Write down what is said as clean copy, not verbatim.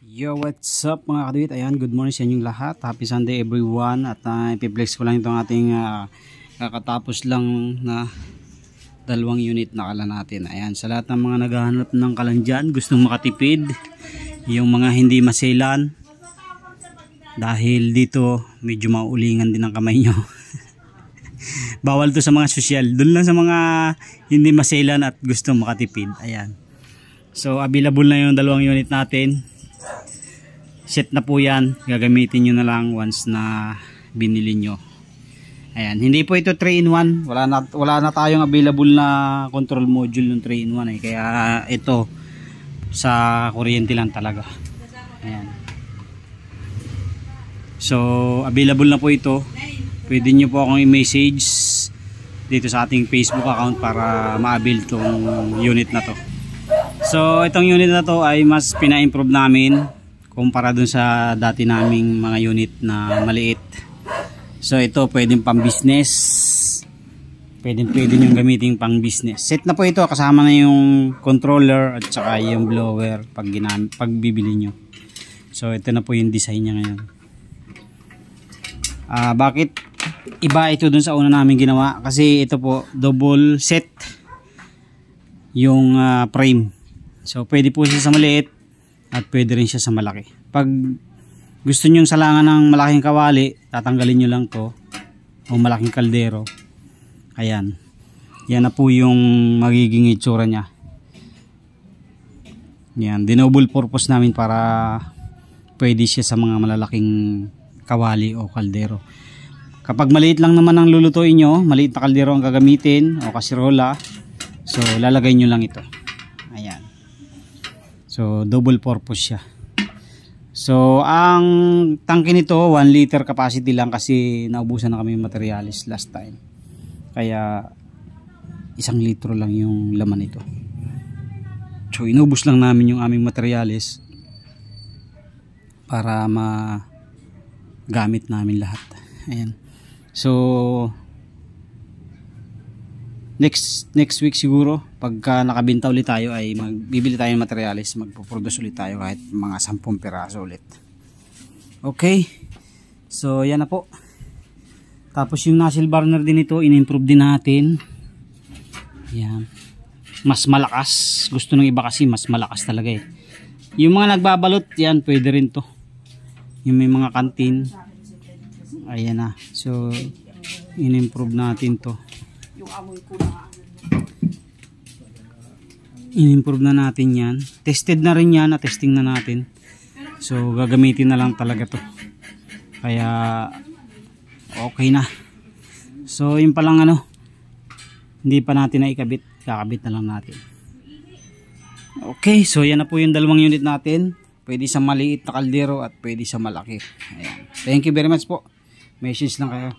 Yo, what's up mga kadwit? Ayan, good morning sa inyong lahat. Happy Sunday everyone. At ipiplex ko lang itong ating kakatapos lang na dalawang unit na kalan natin. Ayan, sa lahat ng mga naghahanap ng kalan dyan, gustong makatipid, yung mga hindi maselan, dahil dito medyo maulingan din ang kamay nyo. Bawal to sa mga sosyal. Doon lang sa mga hindi maselan at gustong makatipid. Ayan. So available na yung dalawang unit natin. Set na po yan, gagamitin nyo na lang once na binili nyo. Ayan, hindi po ito 3-in-1, wala na tayong available na control module ng 3-in-1 eh. Kaya ito sa kuryente lang talaga. Ayan. So available na po ito. Pwede nyo po akong i-message dito sa ating Facebook account para ma-avail tong unit na to. So itong unit na to ay mas pina-improve namin kumpara dun sa dati naming mga unit na maliit. So ito pwedeng pang business, pwede yung gamitin pang business. Set na po ito, kasama na yung controller at saka yung blower pag bibili nyo. So ito na po yung design niya ngayon. Bakit iba ito dun sa una namin ginawa? Kasi ito po double set yung frame. So pwede po siya sa maliit at pwede rin siya sa malaki. Pag gusto nyo salangan ng malaking kawali, tatanggalin nyo lang to o malaking kaldero. Ayan, yan na po yung magiging itsura nya. Yan, dinoble purpose namin para pwede siya sa mga malalaking kawali o kaldero. Kapag maliit lang naman ang lulutuin nyo, maliit na kaldero ang gagamitin o kasirola, so lalagay nyo lang ito. Ayan. So double purpose siya. So ang tangke nito 1 liter capacity lang kasi naubusan na kami ng materialis last time. Kaya 1 litro lang yung laman nito. So inubos lang namin yung aming materialis para magamit namin lahat. Ayan. So next week siguro pagka nakabenta ulit tayo ay bibili tayo ng materialis, magpo-produce ulit tayo kahit mga 10 piraso ulit. Okay, so yan na po. Tapos yung nozzle burner din ito in-improve din natin. Yan, mas malakas, gusto ng iba kasi mas malakas talaga eh. Yung mga nagbabalot yan pwede rin to, yung may mga kantin. Ayan na, so in-improve natin to. In-improve na natin yan. Tested na rin yan, na-testing na natin. So gagamitin na lang talaga to. Kaya okay na. So yun palang hindi pa natin na ikabit, kakabit na lang natin. Okay, so yan na po yung dalawang unit natin. Pwede sa maliit na kaldero at pwede sa malaki. Ayan. Thank you very much po. Message lang kayo.